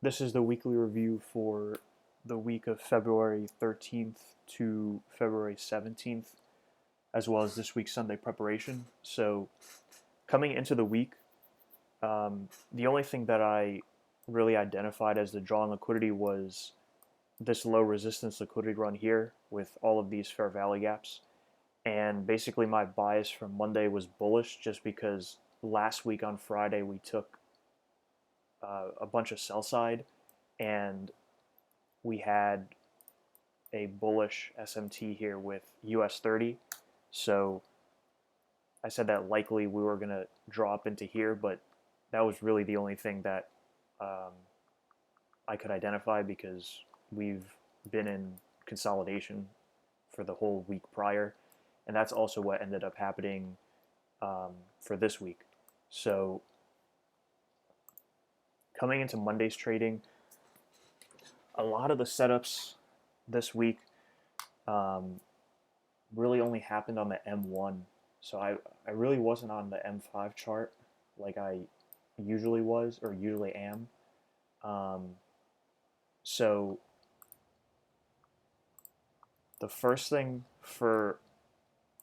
This is the weekly review for the week of February 13th to February 17th, as well as this week's Sunday preparation. So, coming into the week, the only thing that I really identified as the draw in liquidity was this low resistance liquidity run here with all of these fair value gaps. And basically, my bias from Monday was bullish just because last week on Friday we took a bunch of sell side and we had a bullish SMT here with US 30. So I said that likely we were going to drop into here, but that was really the only thing that um, I could identify because we've been in consolidation for the whole week prior. And that's also what ended up happening for this week. So coming into Monday's trading, a lot of the setups this week um, really only happened on the M1. So I really wasn't on the M5 chart like I usually was or usually am. Um, so the first thing for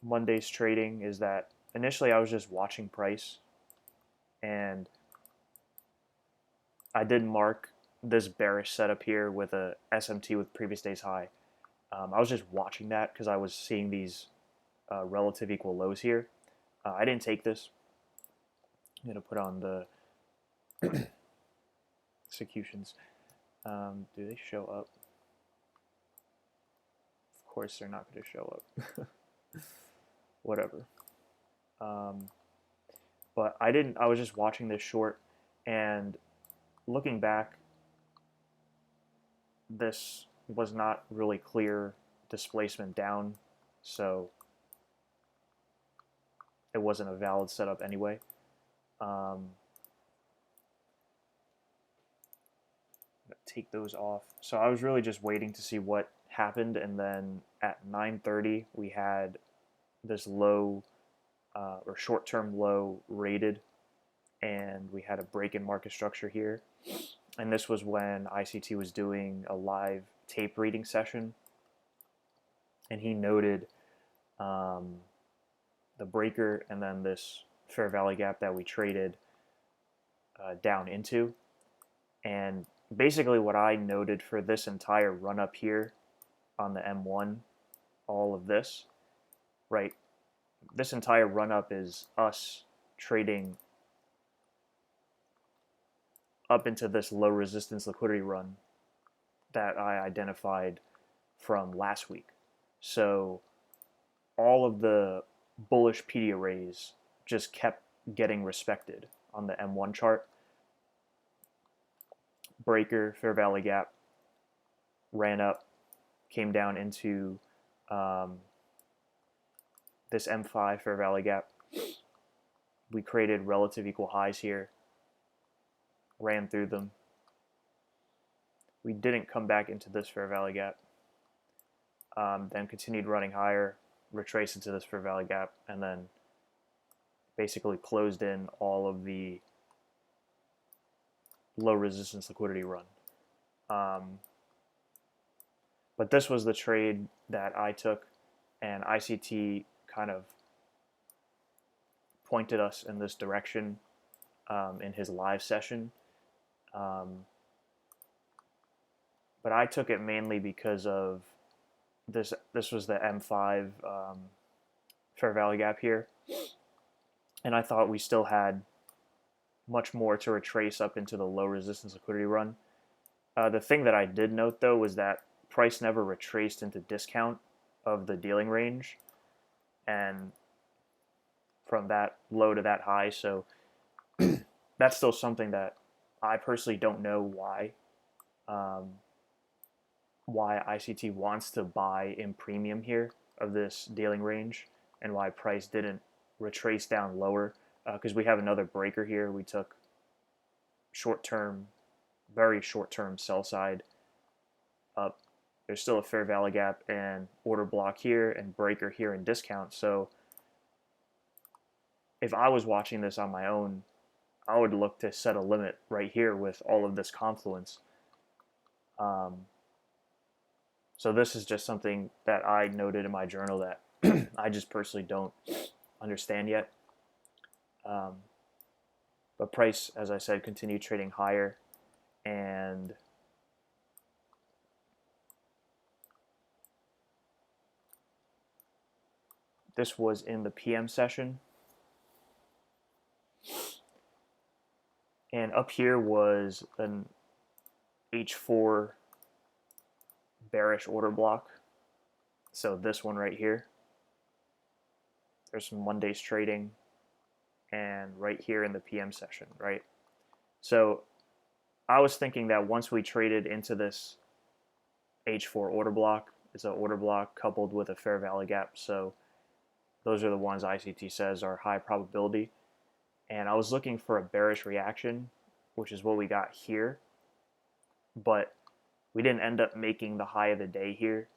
Monday's trading is that initially I was just watching price and I did mark this bearish setup here with a SMT with previous day's high. I was just watching that because I was seeing these relative equal lows here. I didn't take this. I'm going to put on the executions. Do they show up? Of course they're not going to show up. Whatever. Um, but I didn't. I was just watching this short, and looking back, this was not really clear displacement down, so it wasn't a valid setup anyway. Take those off. So I was really just waiting to see what happened, and then at 9:30 we had this low or short-term low rated, and we had a break in market structure here. And this was when ICT was doing a live tape reading session, and he noted um, the breaker and then this fair value gap that we traded down into. And basically what I noted for this entire run up here on the M1, all of this, right? This entire run up is us trading up into this low resistance liquidity run that I identified from last week. So all of the bullish PD arrays just kept getting respected on the M1 chart. Breaker, fair value gap, ran up, came down into this M5 fair value gap. We created relative equal highs here, ran through them. We didn't come back into this fair value gap. Then continued running higher, retraced into this fair value gap, and then basically closed in all of the low resistance liquidity run. But this was the trade that I took, and ICT kind of pointed us in this direction in his live session. But I took it mainly because of this. This was the M5 fair value gap here, and I thought we still had much more to retrace up into the low resistance liquidity run. The thing that I did note though was that price never retraced into discount of the dealing range, and from that low to that high. So that's still something that I personally don't know why ICT wants to buy in premium here of this dealing range, and why price didn't retrace down lower, because we have another breaker here. We took short-term, very short-term sell side up. There's still a fair value gap and order block here and breaker here in discount. So if I was watching this on my own, I would look to set a limit right here with all of this confluence. So this is just something that I noted in my journal that I just personally don't understand yet. Um, but price, as I said, continued trading higher, and this was in the PM session. And up here was an H4 bearish order block. So this one right here. There's some Monday's trading, and right here in the PM session, right? So I was thinking that once we traded into this H4 order block, it's an order block coupled with a fair value gap. So those are the ones ICT says are high probability. And I was looking for a bearish reaction, which is what we got here. But we didn't end up making the high of the day here.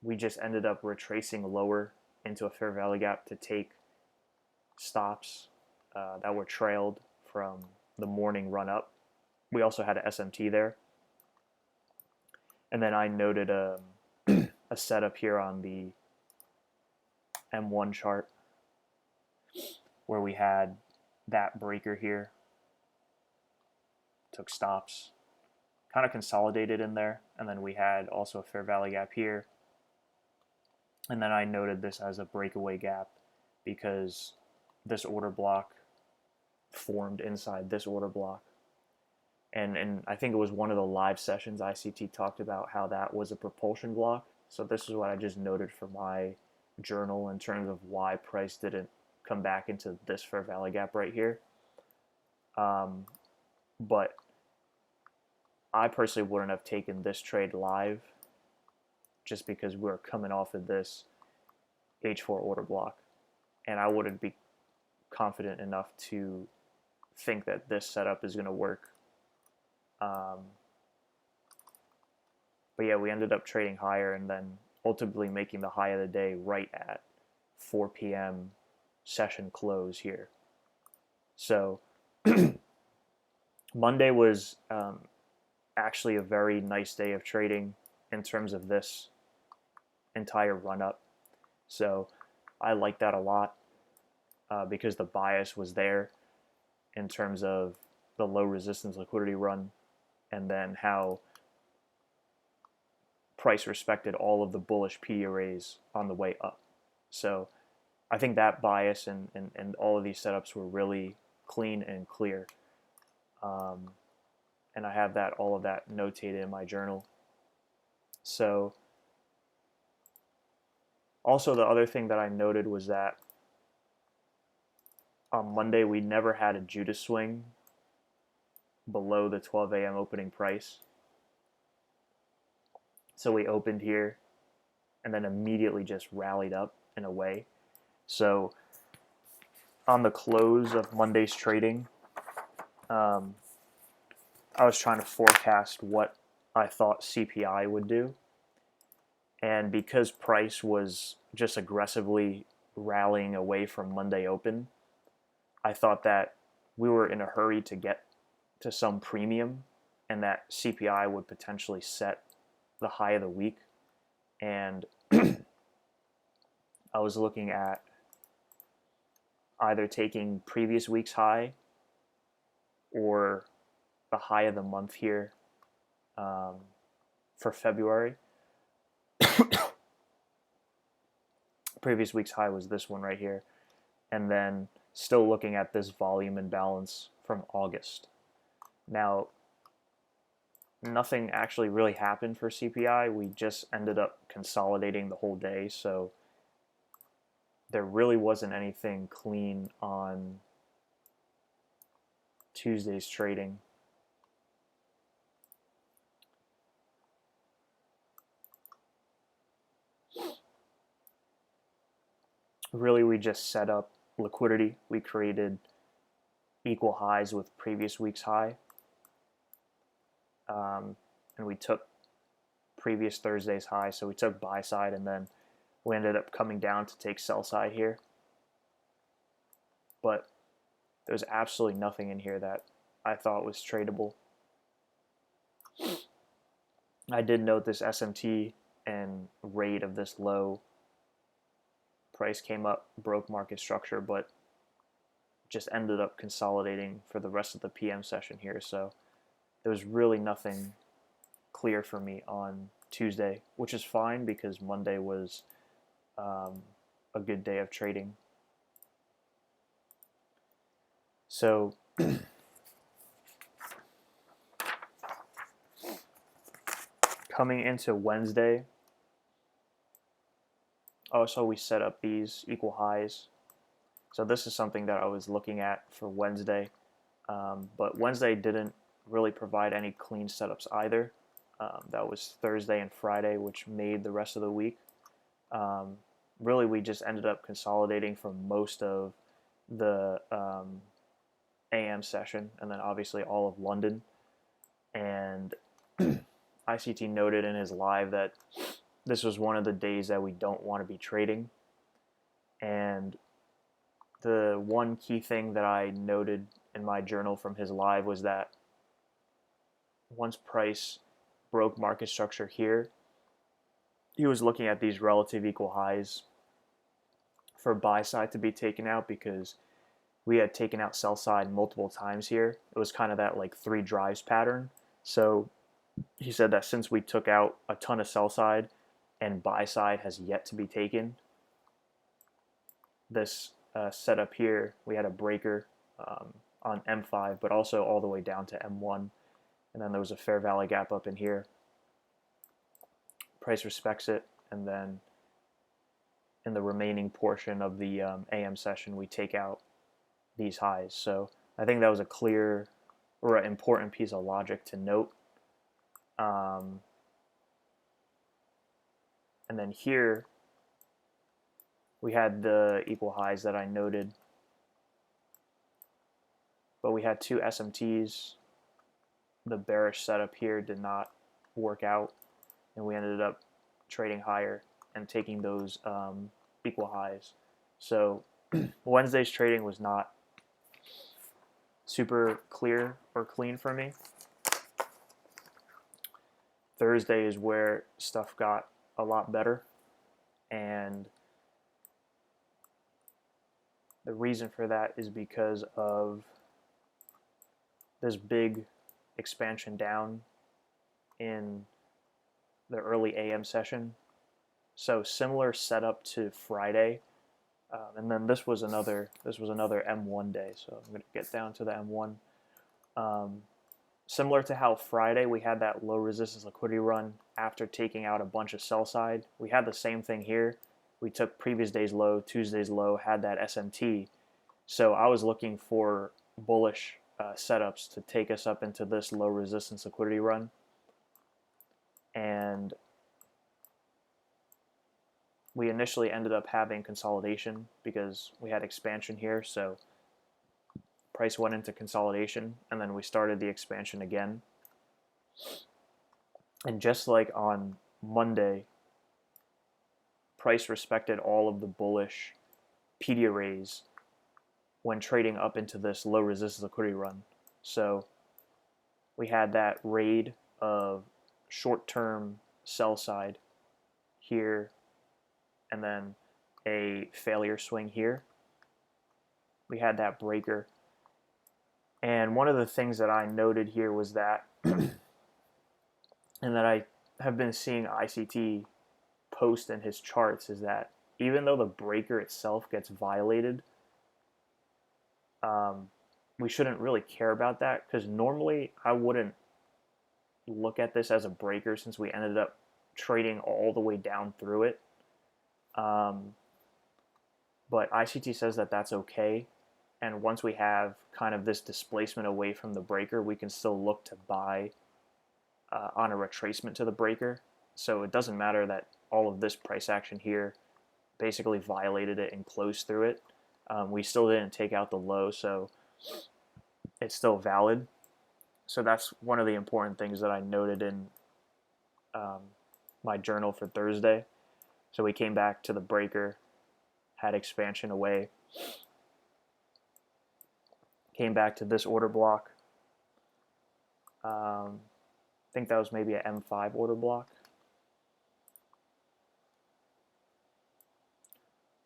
We just ended up retracing lower into a fair value gap to take stops that were trailed from the morning run up. We also had an SMT there. And then I noted a setup here on the M1 chart where we had that breaker here, took stops, kind of consolidated in there, and then we had also a fair value gap here. And then I noted this as a breakaway gap because this order block formed inside this order block. And I think it was one of the live sessions ICT talked about how that was a propulsion block. So this is what I just noted for my journal in terms of why price didn't come back into this fair value gap right here. But I personally wouldn't have taken this trade live just because we're coming off of this H4 order block. And I wouldn't be confident enough to think that this setup is going to work. But yeah, we ended up trading higher and then ultimately making the high of the day right at 4 p.m. session close here. So Monday was actually a very nice day of trading in terms of this entire run up. So I like that a lot because the bias was there in terms of the low resistance liquidity run, and then how price respected all of the bullish P arrays on the way up. So I think that bias and all of these setups were really clean and clear. And I have that all of that notated in my journal. So also the other thing that I noted was that on Monday we never had a Judas swing below the 12 a.m. opening price. So we opened here and then immediately just rallied up and away. So on the close of Monday's trading, I was trying to forecast what I thought CPI would do. And because price was just aggressively rallying away from Monday open, I thought that we were in a hurry to get to some premium and that CPI would potentially set the high of the week. And I was looking at either taking previous week's high or the high of the month here for February. Previous week's high was this one right here. And then still looking at this volume imbalance from August. Now, nothing actually really happened for CPI. We just ended up consolidating the whole day. So there really wasn't anything clean on Tuesday's trading. Really, we just set up liquidity. We created equal highs with previous week's high. And we took previous Thursday's high. So we took buy side and then we ended up coming down to take sell side here. But there's absolutely nothing in here that I thought was tradable. I did note this SMT and rate of this low price came up, broke market structure, but just ended up consolidating for the rest of the PM session here. So there was really nothing clear for me on Tuesday, which is fine because Monday was a good day of trading. So coming into Wednesday, so we set up these equal highs. So this is something that I was looking at for Wednesday, but Wednesday didn't really provide any clean setups either. That was Thursday and Friday, which made the rest of the week. Really, we just ended up consolidating for most of the AM session, and then obviously all of London. And ICT noted in his live that this was one of the days that we don't want to be trading. And the one key thing that I noted in my journal from his live was that once price broke market structure here, he was looking at these relative equal highs for buy side to be taken out because we had taken out sell side multiple times here. It was kind of that like 3 drives pattern. So he said that since we took out a ton of sell side and buy side has yet to be taken, this setup here, we had a breaker on M5, but also all the way down to M1. And then there was a fair value gap up in here. Price respects it, and then in the remaining portion of the AM session, we take out these highs. So I think that was a clear or an important piece of logic to note. And then here, we had the equal highs that I noted, but we had 2 SMTs. The bearish setup here did not work out, and we ended up trading higher and taking those equal highs. So Wednesday's trading was not super clear or clean for me. Thursday is where stuff got a lot better, and the reason for that is because of this big expansion down in the early AM session. So similar setup to Friday, and then this was another M1 day. So I'm going to get down to the M1. Similar to how Friday we had that low resistance liquidity run after taking out a bunch of sell side, we had the same thing here. We took previous day's low, Tuesday's low, had that SMT. So I was looking for bullish setups to take us up into this low resistance liquidity run. And we initially ended up having consolidation because we had expansion here. So price went into consolidation, and then we started the expansion again. And just like on Monday, price respected all of the bullish PD arrays when trading up into this low resistance liquidity run. So we had that raid of short-term sell side here, and then a failure swing here. We had that breaker. And one of the things that I noted here was that, and that I have been seeing ICT post in his charts, is that even though the breaker itself gets violated, we shouldn't really care about that, because normally I wouldn't look at this as a breaker since we ended up trading all the way down through it. But ICT says that that's okay. And once we have kind of this displacement away from the breaker, we can still look to buy on a retracement to the breaker. So it doesn't matter that all of this price action here basically violated it and closed through it. We still didn't take out the low, so it's still valid. So that's one of the important things that I noted in my journal for Thursday. So we came back to the breaker, had expansion away, came back to this order block, think that was maybe an M5 order block.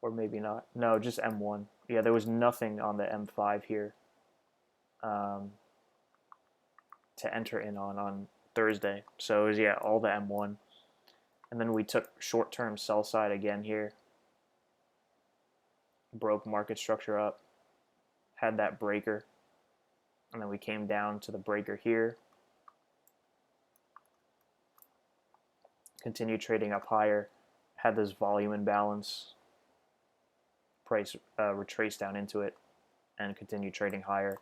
Or maybe not. No, just M1. Yeah, there was nothing on the M5 here to enter in on Thursday. So it was, yeah, all the M1. And then we took short-term sell side again here. Broke market structure up. Had that breaker. And then we came down to the breaker here. Continued trading up higher. Had this volume imbalance. Price retraced down into it and continued trading higher.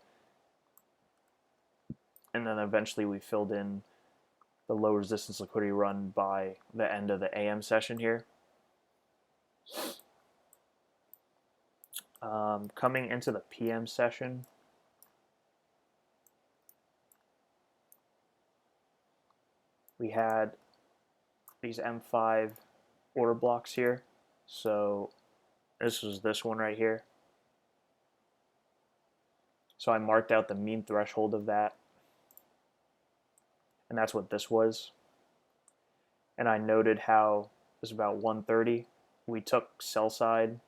And then eventually we filled in the low resistance liquidity run by the end of the AM session here. Coming into the PM session, we had these M5 order blocks here. So this was this one right here. So I marked out the mean threshold of that. And that's what this was. And I noted how it was about 130. We took sell side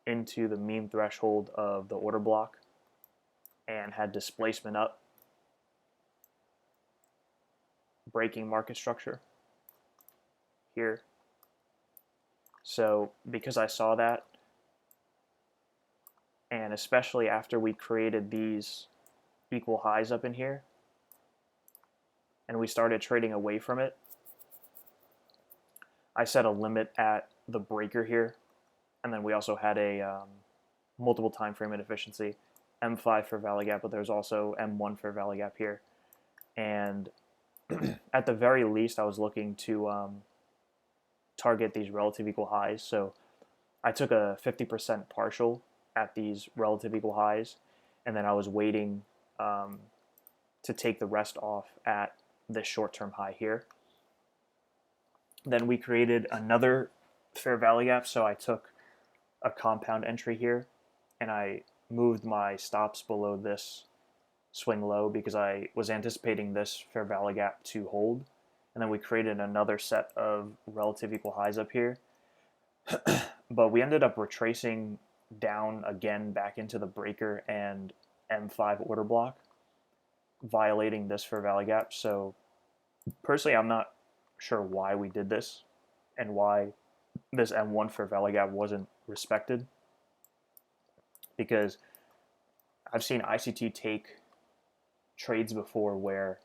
into the mean threshold of the order block and had displacement up, breaking market structure here. So because I saw that, and especially after we created these equal highs up in here, and we started trading away from it, I set a limit at the breaker here, and then we also had a multiple time frame inefficiency, M5 for value gap, but there's also M1 for value gap here. And at the very least, I was looking to target these relative equal highs. So I took a 50% partial at these relative equal highs, and then I was waiting to take the rest off at this short-term high here. Then we created another fair value gap, so I took a compound entry here, and I moved my stops below this swing low because I was anticipating this fair value gap to hold. And then we created another set of relative equal highs up here. But we ended up retracing down again back into the breaker and M5 order block, violating this fair value gap. So personally, I'm not sure why we did this and why this M1 fair value gap wasn't respected, because I've seen ICT take trades before where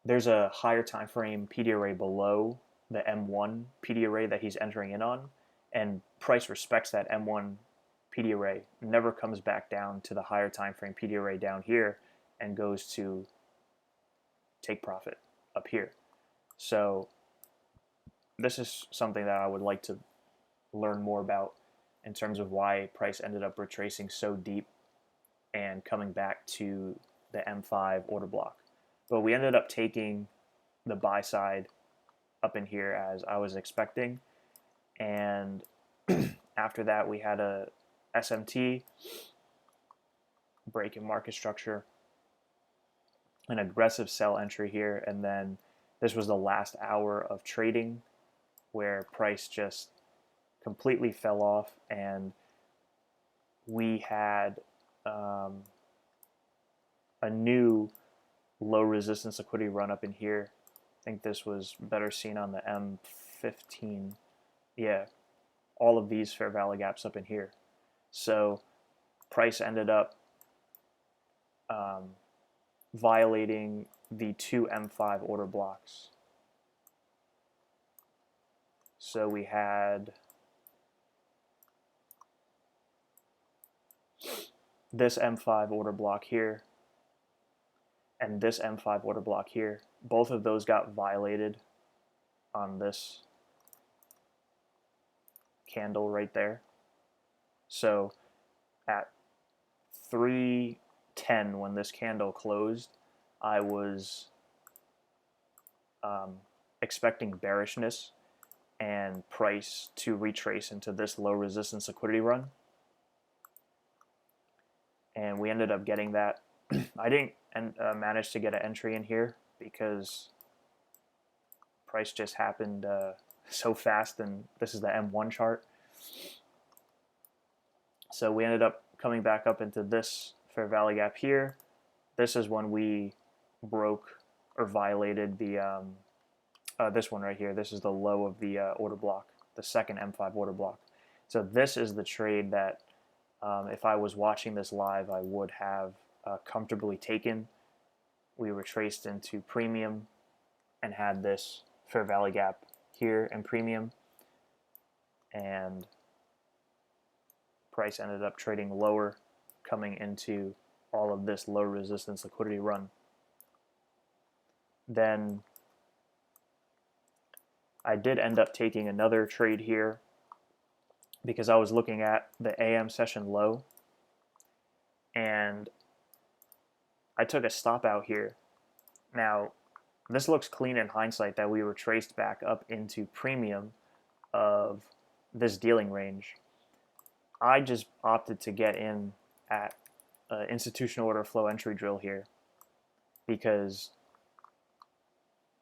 there's a higher time frame PD array below the M1 PD array that he's entering in on, and price respects that M1 PD array, never comes back down to the higher time frame PD array down here and goes to take profit up here. So this is something that I would like to learn more about in terms of why price ended up retracing so deep and coming back to the M5 order block. But we ended up taking the buy side up in here as I was expecting. And after that, we had a SMT, break in market structure, an aggressive sell entry here. And then this was the last hour of trading where price just completely fell off, and we had a new low resistance liquidity run up in here. I think this was better seen on the M15. Yeah, all of these fair value gaps up in here. So price ended up violating the two M5 order blocks. So we had this M5 order block here and this M5 order block here. Both of those got violated on this candle right there. So at 3:10 when this candle closed, I was expecting bearishness and price to retrace into this low resistance liquidity run. And we ended up getting that. I didn't manage to get an entry in here because price just happened so fast, and this is the M1 chart. So we ended up coming back up into this fair value gap here. This is when we broke or violated the this one right here. This is the low of the order block, the second M5 order block. So this is the trade that if I was watching this live, I would have comfortably taken. We retraced into premium and had this fair value gap here in premium, and price ended up trading lower, coming into all of this low resistance liquidity run. Then I did end up taking another trade here because I was looking at the AM session low, and I took a stop out here. Now, this looks clean in hindsight that we were traced back up into premium of this dealing range. I just opted to get in at institutional order flow entry drill here because,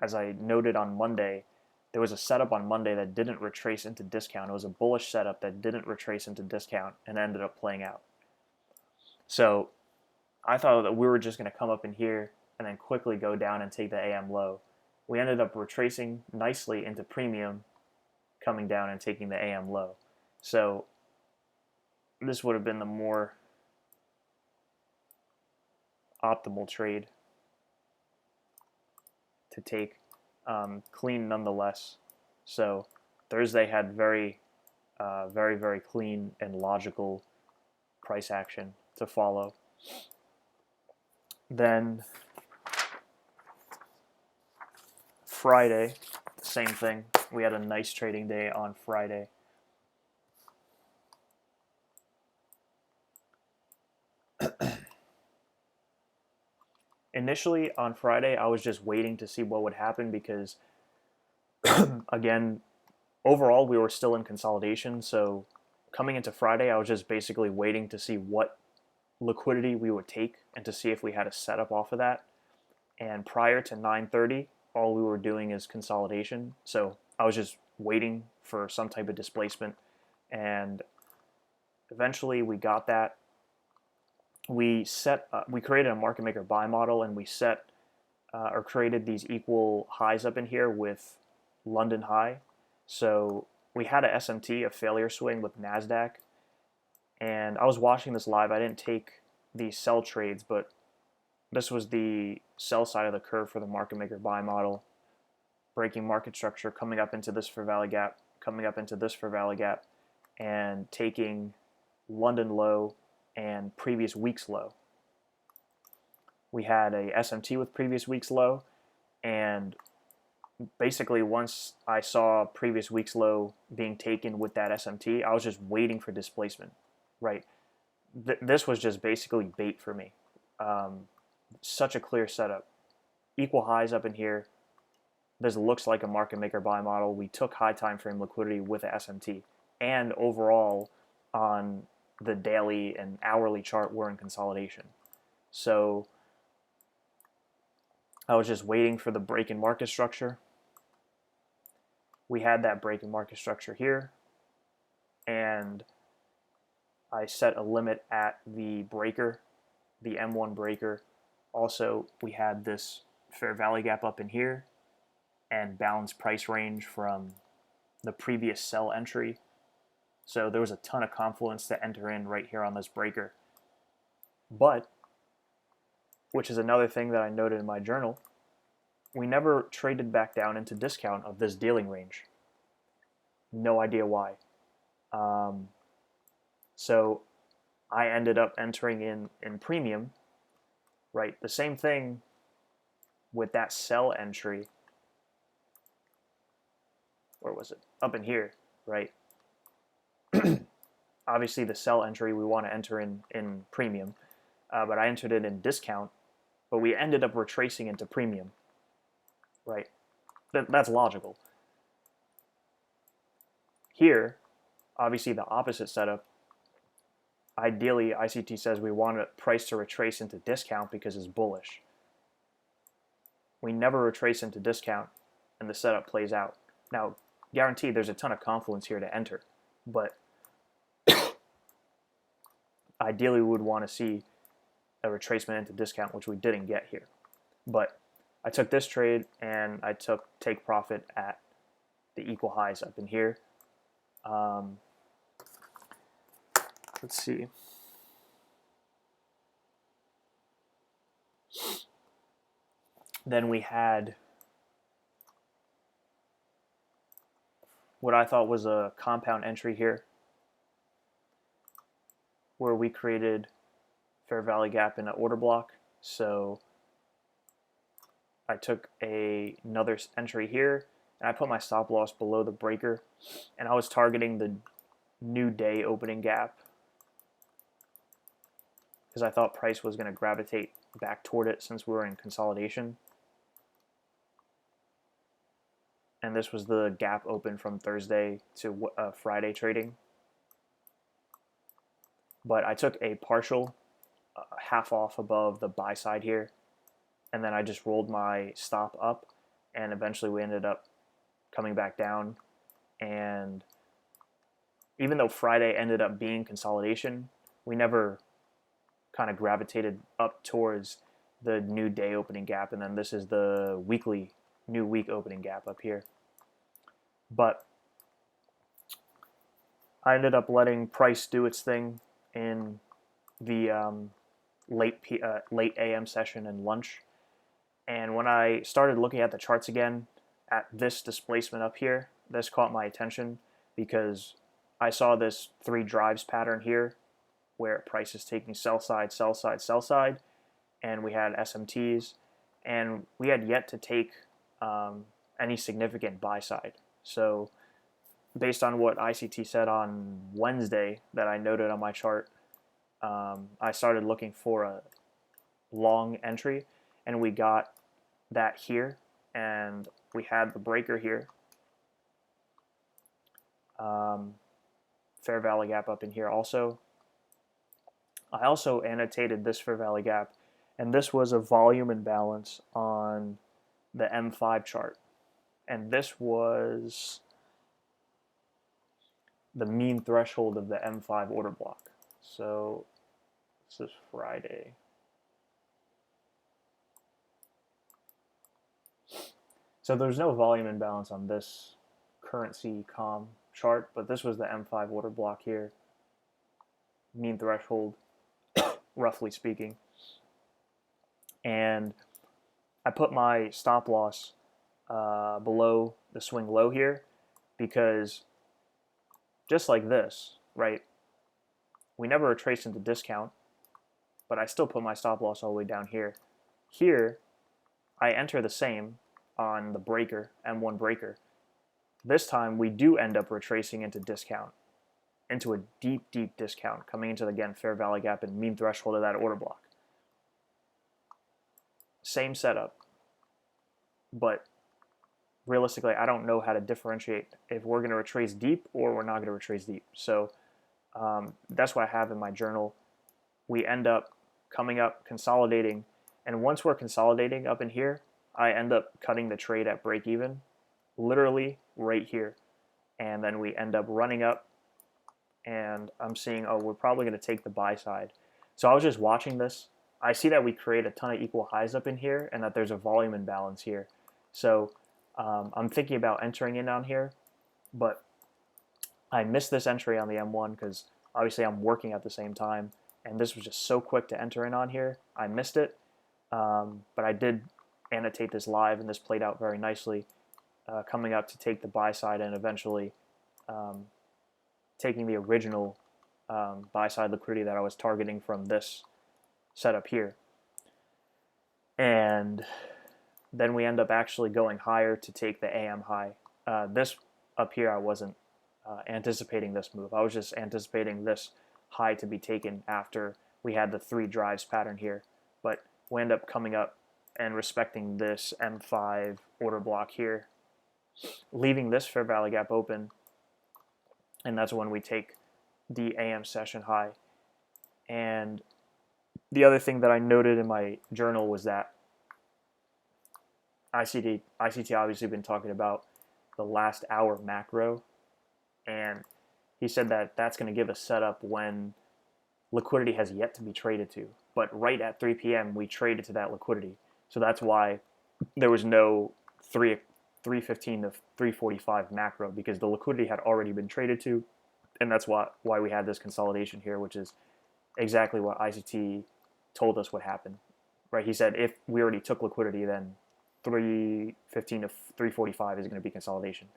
as I noted on Monday, there was a setup on Monday that didn't retrace into discount. It was a bullish setup that didn't retrace into discount and ended up playing out. So I thought that we were just going to come up in here and then quickly go down and take the AM low. We ended up retracing nicely into premium, coming down and taking the AM low. So this would have been the more optimal trade to take, clean nonetheless. So Thursday had very, very clean and logical price action to follow. Then Friday, same thing. We had a nice trading day on Friday. Initially on Friday, I was just waiting to see what would happen because, again, overall we were still in consolidation. So coming into Friday, I was just basically waiting to see what liquidity we would take and to see if we had a setup off of that. And prior to 9:30, all we were doing is consolidation. So I was just waiting for some type of displacement, and eventually we got that. We created a market maker buy model, and we set or created these equal highs up in here with London high. So we had a SMT, a failure swing with NASDAQ, and I was watching this live. I didn't take the sell trades, but this was the sell side of the curve for the market maker buy model, breaking market structure, coming up into this fair value gap, coming up into this fair value gap, and taking London low and previous week's low. We had a SMT with previous week's low, and basically once I saw previous week's low being taken with that SMT, I was just waiting for displacement, right? This was just basically bait for me. Such a clear setup. Equal highs up in here. This looks like a market maker buy model. We took high time frame liquidity with a SMT, and overall on the daily and hourly chart we're in consolidation. So I was just waiting for the break in market structure. We had that break in market structure here, and I set a limit at the breaker, the M1 breaker. Also, we had this fair value gap up in here and balanced price range from the previous sell entry. So there was a ton of confluence to enter in right here on this breaker. But, which is another thing that I noted in my journal, we never traded back down into discount of this dealing range. No idea why. So I ended up entering in premium, right? The same thing with that sell entry. Where was it? Up in here, right? Obviously the sell entry we want to enter in premium, but I entered it in discount, but we ended up retracing into premium, right? That's logical. Here, obviously the opposite setup. Ideally, ICT says we want a price to retrace into discount because it's bullish. we never retrace into discount, and the setup plays out. Now, guaranteed, there's a ton of confluence here to enter, but ideally we would want to see a retracement into discount, which we didn't get here. But I took this trade and I took take profit at the equal highs up in here. Let's see. Then we had what I thought was a compound entry here, where we created fair value gap in an order block. So I took another entry here, and I put my stop loss below the breaker, and I was targeting the new day opening gap because I thought price was going to gravitate back toward it since we were in consolidation. And this was the gap open from Thursday to Friday trading. But I took a partial half off above the buy side here, and then I just rolled my stop up, and eventually we ended up coming back down. And even though Friday ended up being consolidation, we never kind of gravitated up towards the new day opening gap, and then this is the weekly new week opening gap up here. But I ended up letting price do its thing in the late AM session and lunch. And when I started looking at the charts again at this displacement up here, this caught my attention because I saw this 3 drives pattern here where price is taking sell side, sell side, sell side, and we had SMTs, and we had yet to take any significant buy side. So based on what ICT said on Wednesday that I noted on my chart, I started looking for a long entry, and we got that here, and we had the breaker here. Fair value gap up in here also. I also annotated this fair value gap, and this was a volume imbalance on the M5 chart. And this was the mean threshold of the M5 order block. So this is Friday. So there's no volume imbalance on this currency com chart, but this was the M5 order block here. Mean threshold, roughly speaking. And I put my stop loss below the swing low here because just like this, right, we never retraced into discount, but I still put my stop loss all the way down here. Here, I enter the same on the breaker, M1 breaker. This time, we do end up retracing into discount, into a deep, deep discount, coming into, again, fair value gap and mean threshold of that order block. Same setup, but realistically, I don't know how to differentiate if we're going to retrace deep or we're not going to retrace deep. So that's what I have in my journal. We end up coming up, consolidating, and once we're consolidating up in here, I end up cutting the trade at break even, literally right here. And then we end up running up, and I'm seeing, oh, we're probably going to take the buy side. So I was just watching this. I see that we create a ton of equal highs up in here and that there's a volume imbalance here. So I'm thinking about entering in down here, but I missed this entry on the M1 because obviously I'm working at the same time, and this was just so quick to enter in on here. I missed it, but I did annotate this live, and this played out very nicely, coming up to take the buy side and eventually taking the original buy side liquidity that I was targeting from this setup here. And then we end up actually going higher to take the AM high. This up here, I wasn't anticipating this move. I was just anticipating this high to be taken after we had the 3 drives pattern here. But we end up coming up and respecting this M5 order block here, leaving this fair value gap open, and that's when we take the AM session high. And the other thing that I noted in my journal was that ICT obviously been talking about the last hour macro, and he said that that's going to give a setup when liquidity has yet to be traded to. But right at 3 p.m., we traded to that liquidity. So that's why there was no 315 to 345 macro, because the liquidity had already been traded to. And that's why we had this consolidation here, which is exactly what ICT told us would happen. Right? He said if we already took liquidity, then 315 to 345 is going to be consolidation.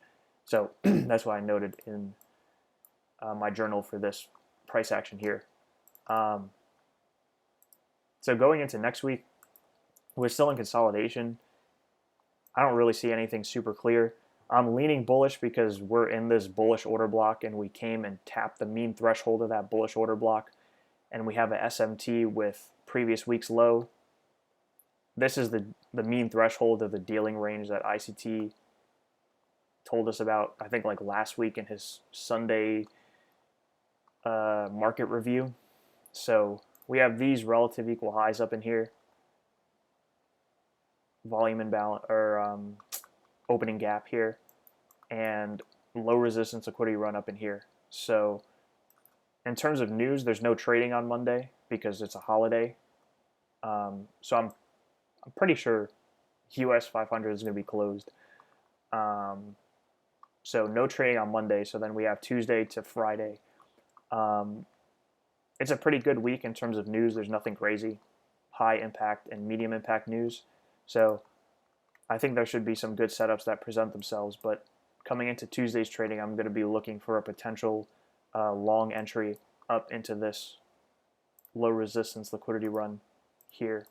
So that's why I noted in my journal for this price action here. Um, so going into next week, we're still in consolidation. I don't really see anything super clear. I'm leaning bullish because we're in this bullish order block and we came and tapped the mean threshold of that bullish order block, and we have a SMT with previous week's low. This is the mean threshold of the dealing range that ICT told us about, I think, like last week in his Sunday market review. So we have these relative equal highs up in here, volume imbalance or opening gap here, and low resistance liquidity run up in here. So in terms of news, there's no trading on Monday because it's a holiday. So I'm pretty sure US 500 is going to be closed. So no trading on Monday. So then we have Tuesday to Friday. It's a pretty good week in terms of news. There's nothing crazy, high impact and medium impact news. So I think there should be some good setups that present themselves. But coming into Tuesday's trading, I'm going to be looking for a potential long entry up into this low resistance liquidity run here.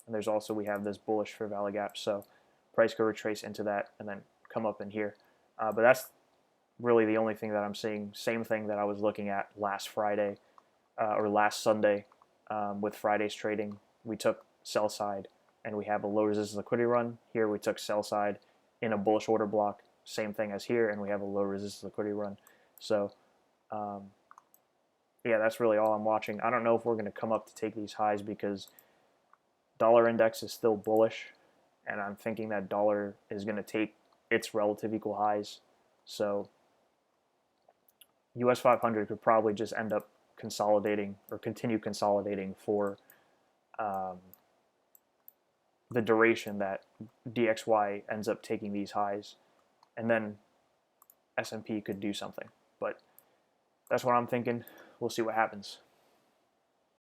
And there's also, we have this bullish fair value gap. So price could retrace into that and then come up in here. But that's really the only thing that I'm seeing. Same thing that I was looking at last Friday or last Sunday with Friday's trading. We took sell side and we have a low resistance liquidity run. Here we took sell side in a bullish order block. Same thing as here, and we have a low resistance liquidity run. So yeah, that's really all I'm watching. I don't know if we're going to come up to take these highs because dollar index is still bullish, and I'm thinking that dollar is going to take its relative equal highs. So US 500 could probably just end up consolidating or continue consolidating for the duration that DXY ends up taking these highs, and then S&P could do something. But that's what I'm thinking. We'll see what happens.